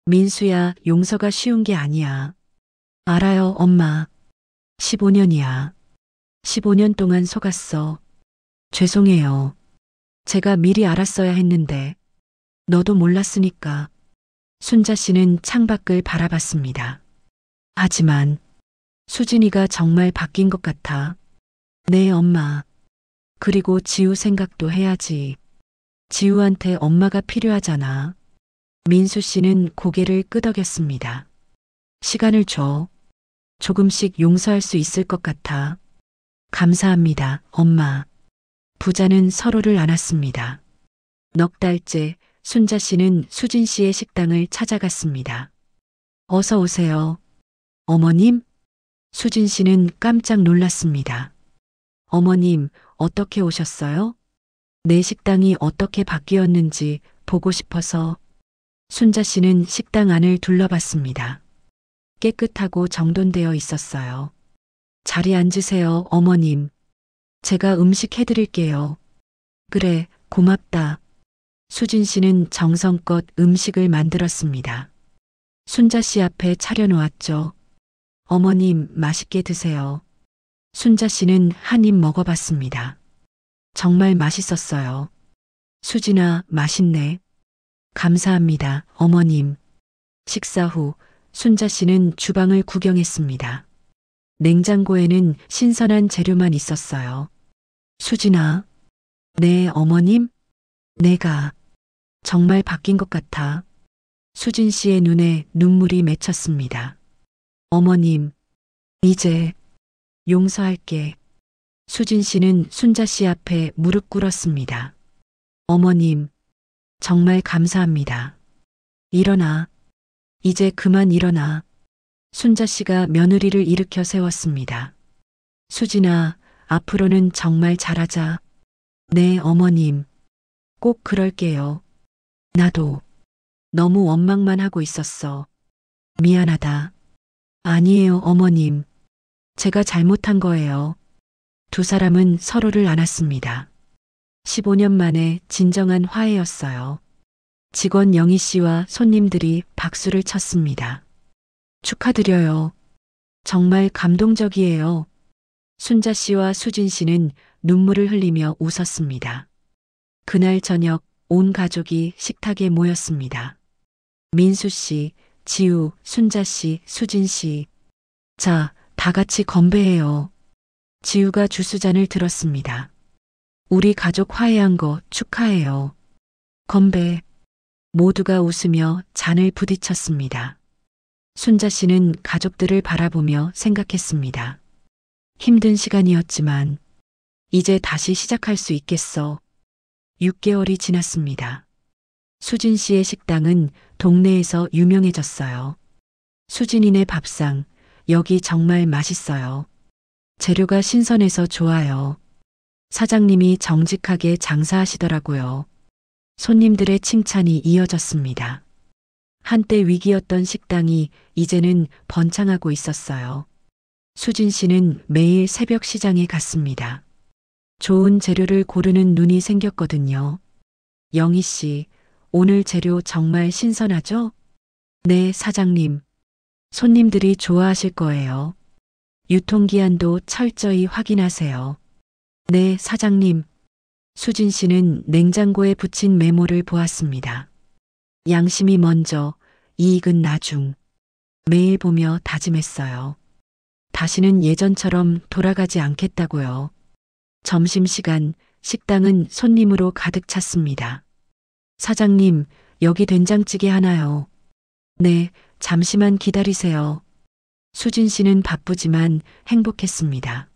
민수야, 용서가 쉬운 게 아니야. 알아요, 엄마. 15년이야. 15년 동안 속았어. 죄송해요. 제가 미리 알았어야 했는데. 너도 몰랐으니까. 순자 씨는 창밖을 바라봤습니다. 하지만 수진이가 정말 바뀐 것 같아. 네, 엄마. 그리고 지우 생각도 해야지. 지우한테 엄마가 필요하잖아. 민수 씨는 고개를 끄덕였습니다. 시간을 줘. 조금씩 용서할 수 있을 것 같아. 감사합니다, 엄마. 부자는 서로를 안았습니다. 넉 달째 순자 씨는 수진 씨의 식당을 찾아갔습니다. 어서 오세요. 어머님? 수진 씨는 깜짝 놀랐습니다. 어머님, 어떻게 오셨어요? 내 식당이 어떻게 바뀌었는지 보고 싶어서. 순자 씨는 식당 안을 둘러봤습니다. 깨끗하고 정돈되어 있었어요. 자리에 앉으세요, 어머님. 제가 음식 해드릴게요. 그래, 고맙다. 수진 씨는 정성껏 음식을 만들었습니다. 순자 씨 앞에 차려놓았죠. 어머님, 맛있게 드세요. 순자 씨는 한 입 먹어봤습니다. 정말 맛있었어요. 수진아, 맛있네. 감사합니다, 어머님. 식사 후 순자 씨는 주방을 구경했습니다. 냉장고에는 신선한 재료만 있었어요. 수진아. 네, 어머님? 내가 정말 바뀐 것 같아. 수진 씨의 눈에 눈물이 맺혔습니다. 어머님, 이제 용서할게. 수진 씨는 순자 씨 앞에 무릎 꿇었습니다. 어머님, 정말 감사합니다. 일어나. 이제 그만 일어나. 순자 씨가 며느리를 일으켜 세웠습니다. 수진아, 앞으로는 정말 잘하자. 네, 어머님. 꼭 그럴게요. 나도 너무 원망만 하고 있었어. 미안하다. 아니에요, 어머님. 제가 잘못한 거예요. 두 사람은 서로를 안았습니다. 15년 만에 진정한 화해였어요. 직원 영희 씨와 손님들이 박수를 쳤습니다. 축하드려요. 정말 감동적이에요. 순자 씨와 수진 씨는 눈물을 흘리며 웃었습니다. 그날 저녁 온 가족이 식탁에 모였습니다. 민수 씨, 지우, 순자 씨, 수진 씨. 자, 다 같이 건배해요. 지우가 주스잔을 들었습니다. 우리 가족 화해한 거 축하해요. 건배. 모두가 웃으며 잔을 부딪혔습니다. 순자 씨는 가족들을 바라보며 생각했습니다. 힘든 시간이었지만 이제 다시 시작할 수 있겠어. 6개월이 지났습니다. 수진 씨의 식당은 동네에서 유명해졌어요. 수진이네 밥상, 여기 정말 맛있어요. 재료가 신선해서 좋아요. 사장님이 정직하게 장사하시더라고요. 손님들의 칭찬이 이어졌습니다. 한때 위기였던 식당이 이제는 번창하고 있었어요. 수진 씨는 매일 새벽 시장에 갔습니다. 좋은 재료를 고르는 눈이 생겼거든요. 영희 씨, 오늘 재료 정말 신선하죠? 네, 사장님. 손님들이 좋아하실 거예요. 유통기한도 철저히 확인하세요. 네, 사장님. 수진 씨는 냉장고에 붙인 메모를 보았습니다. 양심이 먼저, 이익은 나중. 매일 보며 다짐했어요. 다시는 예전처럼 돌아가지 않겠다고요. 점심시간 식당은 손님으로 가득 찼습니다. 사장님, 여기 된장찌개 하나요. 네, 잠시만 기다리세요. 수진 씨는 바쁘지만 행복했습니다.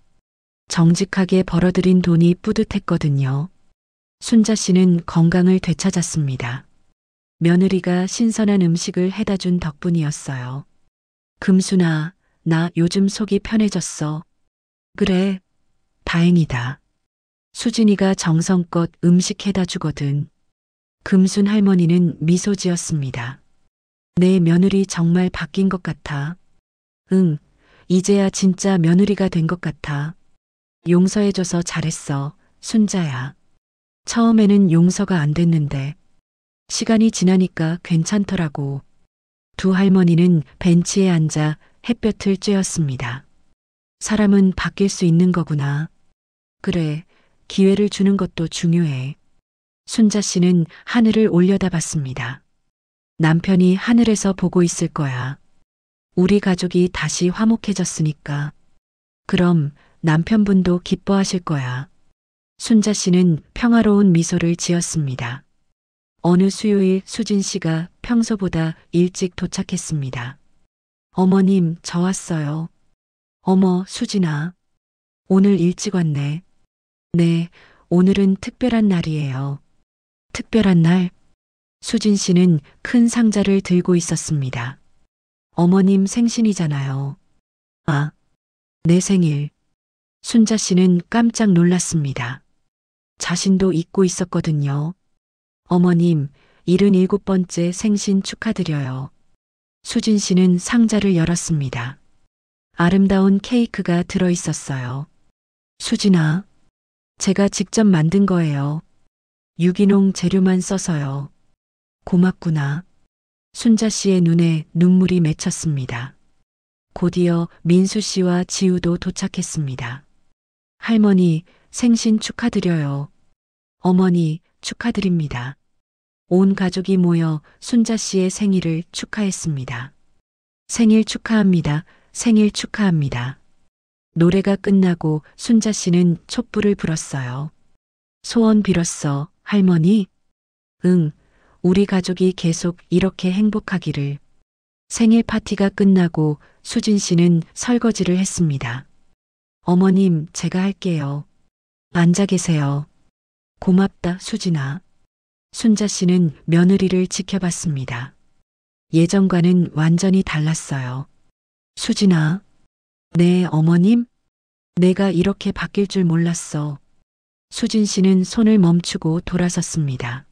정직하게 벌어들인 돈이 뿌듯했거든요. 순자 씨는 건강을 되찾았습니다. 며느리가 신선한 음식을 해다 준 덕분이었어요. 금순아, 나 요즘 속이 편해졌어. 그래, 다행이다. 수진이가 정성껏 음식 해다 주거든. 금순 할머니는 미소 지었습니다. 내 며느리 정말 바뀐 것 같아. 응, 이제야 진짜 며느리가 된 것 같아. 용서해줘서 잘했어, 순자야. 처음에는 용서가 안 됐는데 시간이 지나니까 괜찮더라고. 두 할머니는 벤치에 앉아 햇볕을 쬐었습니다. 사람은 바뀔 수 있는 거구나. 그래, 기회를 주는 것도 중요해. 순자 씨는 하늘을 올려다봤습니다. 남편이 하늘에서 보고 있을 거야. 우리 가족이 다시 화목해졌으니까. 그럼 남편분도 기뻐하실 거야. 순자 씨는 평화로운 미소를 지었습니다. 어느 수요일 수진 씨가 평소보다 일찍 도착했습니다. 어머님, 저 왔어요. 어머, 수진아. 오늘 일찍 왔네. 네, 오늘은 특별한 날이에요. 특별한 날? 수진 씨는 큰 상자를 들고 있었습니다. 어머님 생신이잖아요. 아, 내 생일. 순자 씨는 깜짝 놀랐습니다. 자신도 잊고 있었거든요. 어머님, 77번째 생신 축하드려요. 수진 씨는 상자를 열었습니다. 아름다운 케이크가 들어 있었어요. 수진아, 제가 직접 만든 거예요. 유기농 재료만 써서요. 고맙구나. 순자 씨의 눈에 눈물이 맺혔습니다. 곧이어 민수 씨와 지우도 도착했습니다. 할머니, 생신 축하드려요. 어머니, 축하드립니다. 온 가족이 모여 순자 씨의 생일을 축하했습니다. 생일 축하합니다. 생일 축하합니다. 노래가 끝나고 순자 씨는 촛불을 불었어요. 소원 빌었어, 할머니? 응, 우리 가족이 계속 이렇게 행복하기를. 생일 파티가 끝나고 수진 씨는 설거지를 했습니다. 어머님, 제가 할게요. 앉아 계세요. 고맙다, 수진아. 순자 씨는 며느리를 지켜봤습니다. 예전과는 완전히 달랐어요. 수진아. 네, 어머님? 내가 이렇게 바뀔 줄 몰랐어. 수진 씨는 손을 멈추고 돌아섰습니다.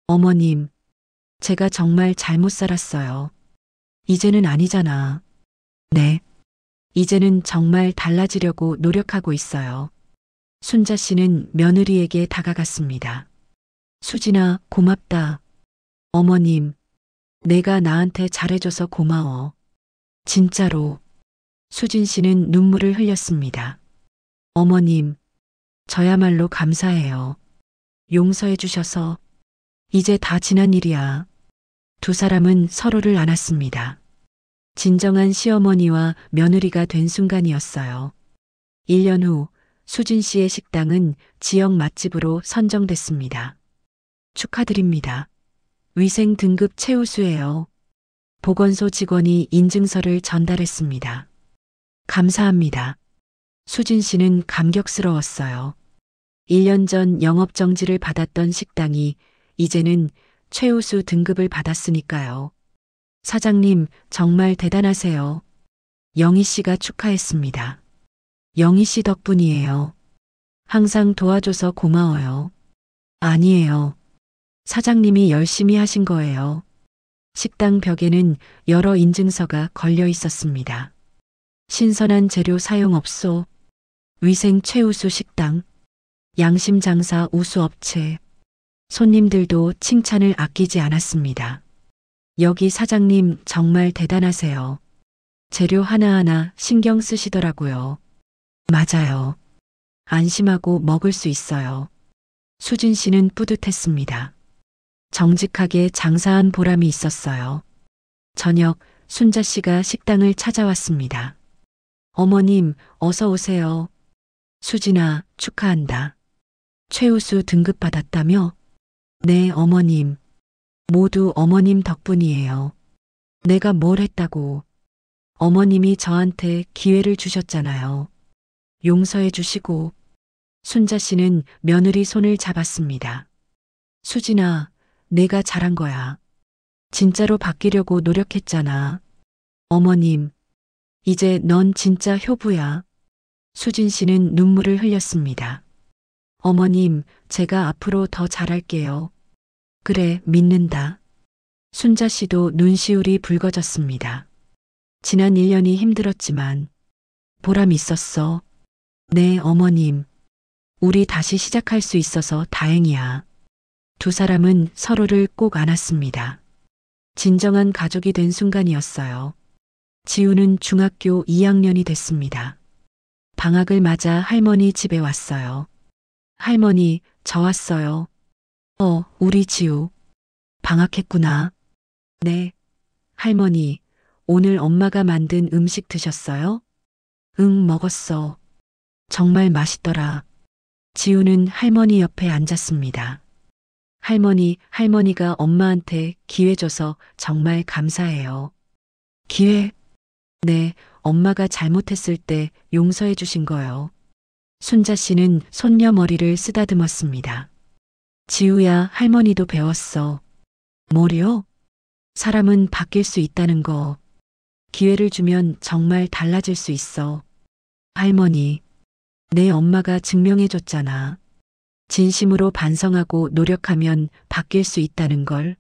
어머님, 제가 정말 잘못 살았어요. 이제는 아니잖아. 네. 이제는 정말 달라지려고 노력하고 있어요. 순자 씨는 며느리에게 다가갔습니다. 수진아, 고맙다. 어머님, 내가 나한테 잘해줘서 고마워. 진짜로. 수진 씨는 눈물을 흘렸습니다. 어머님, 저야말로 감사해요. 용서해 주셔서. 이제 다 지난 일이야. 두 사람은 서로를 안았습니다. 진정한 시어머니와 며느리가 된 순간이었어요. 1년 후 수진 씨의 식당은 지역 맛집으로 선정됐습니다. 축하드립니다. 위생 등급 최우수예요. 보건소 직원이 인증서를 전달했습니다. 감사합니다. 수진 씨는 감격스러웠어요. 1년 전 영업정지를 받았던 식당이 이제는 최우수 등급을 받았으니까요. 사장님, 정말 대단하세요. 영희 씨가 축하했습니다. 영희 씨 덕분이에요. 항상 도와줘서 고마워요. 아니에요. 사장님이 열심히 하신 거예요. 식당 벽에는 여러 인증서가 걸려 있었습니다. 신선한 재료 사용 업소, 위생 최우수 식당, 양심 장사 우수 업체. 손님들도 칭찬을 아끼지 않았습니다. 여기 사장님 정말 대단하세요. 재료 하나하나 신경 쓰시더라고요. 맞아요. 안심하고 먹을 수 있어요. 수진 씨는 뿌듯했습니다. 정직하게 장사한 보람이 있었어요. 저녁 순자 씨가 식당을 찾아왔습니다. 어머님, 어서 오세요. 수진아, 축하한다. 최우수 등급 받았다며? 네, 어머님. 모두 어머님 덕분이에요. 내가 뭘 했다고. 어머님이 저한테 기회를 주셨잖아요. 용서해 주시고. 순자 씨는 며느리 손을 잡았습니다. 수진아, 내가 잘한 거야. 진짜로 바뀌려고 노력했잖아. 어머님, 이제 넌 진짜 효부야. 수진 씨는 눈물을 흘렸습니다. 어머님, 제가 앞으로 더 잘할게요. 그래, 믿는다. 순자 씨도 눈시울이 붉어졌습니다. 지난 1년이 힘들었지만 보람 있었어. 네, 어머님. 우리 다시 시작할 수 있어서 다행이야. 두 사람은 서로를 꼭 안았습니다. 진정한 가족이 된 순간이었어요. 지우는 중학교 2학년이 됐습니다. 방학을 맞아 할머니 집에 왔어요. 할머니, 저 왔어요. 우리 지우. 방학했구나. 네. 할머니, 오늘 엄마가 만든 음식 드셨어요? 응, 먹었어. 정말 맛있더라. 지우는 할머니 옆에 앉았습니다. 할머니가 엄마한테 기회 줘서 정말 감사해요. 기회? 네, 엄마가 잘못했을 때 용서해 주신 거요. 순자 씨는 손녀 머리를 쓰다듬었습니다. 지우야, 할머니도 배웠어. 뭐요? 사람은 바뀔 수 있다는 거. 기회를 주면 정말 달라질 수 있어. 할머니, 내 엄마가 증명해 줬잖아. 진심으로 반성하고 노력하면 바뀔 수 있다는 걸.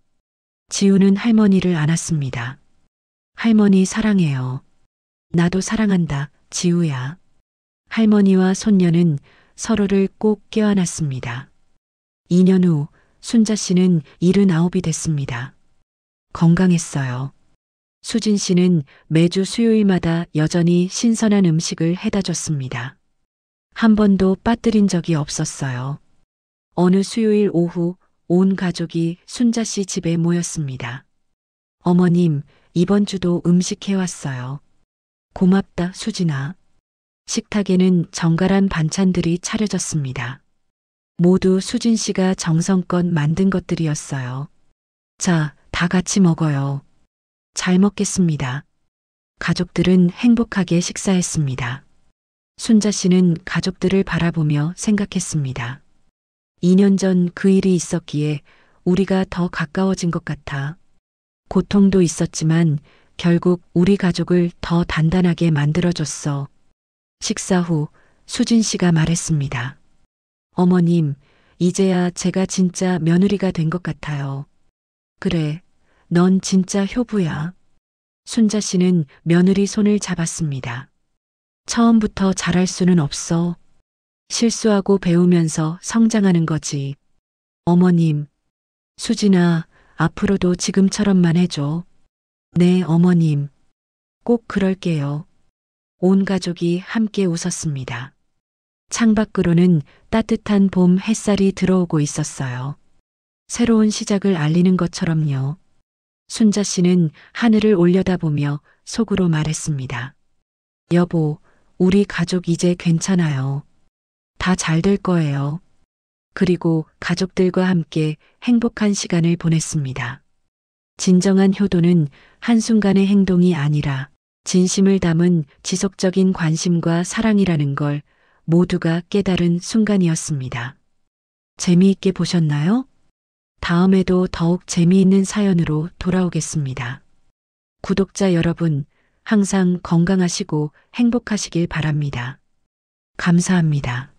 지우는 할머니를 안았습니다. 할머니 사랑해요. 나도 사랑한다, 지우야. 할머니와 손녀는 서로를 꼭 껴안았습니다. 2년 후 순자 씨는 79이 됐습니다. 건강했어요. 수진 씨는 매주 수요일마다 여전히 신선한 음식을 해다 줬습니다. 한 번도 빠뜨린 적이 없었어요. 어느 수요일 오후 온 가족이 순자 씨 집에 모였습니다. 어머님, 이번 주도 음식 해왔어요. 고맙다, 수진아. 식탁에는 정갈한 반찬들이 차려졌습니다. 모두 수진 씨가 정성껏 만든 것들이었어요. 자, 다 같이 먹어요. 잘 먹겠습니다. 가족들은 행복하게 식사했습니다. 순자 씨는 가족들을 바라보며 생각했습니다. 2년 전 그 일이 있었기에 우리가 더 가까워진 것 같아. 고통도 있었지만 결국 우리 가족을 더 단단하게 만들어줬어. 식사 후 수진 씨가 말했습니다. 어머님, 이제야 제가 진짜 며느리가 된 것 같아요. 그래, 넌 진짜 효부야. 순자 씨는 며느리 손을 잡았습니다. 처음부터 잘할 수는 없어. 실수하고 배우면서 성장하는 거지. 어머님, 수진아, 앞으로도 지금처럼만 해줘. 네, 어머님. 꼭 그럴게요. 온 가족이 함께 웃었습니다. 창밖으로는 따뜻한 봄 햇살이 들어오고 있었어요. 새로운 시작을 알리는 것처럼요. 순자 씨는 하늘을 올려다보며 속으로 말했습니다. 여보, 우리 가족 이제 괜찮아요. 다 잘 될 거예요. 그리고 가족들과 함께 행복한 시간을 보냈습니다. 진정한 효도는 한순간의 행동이 아니라 진심을 담은 지속적인 관심과 사랑이라는 걸 모두가 깨달은 순간이었습니다. 재미있게 보셨나요? 다음에도 더욱 재미있는 사연으로 돌아오겠습니다. 구독자 여러분, 항상 건강하시고 행복하시길 바랍니다. 감사합니다.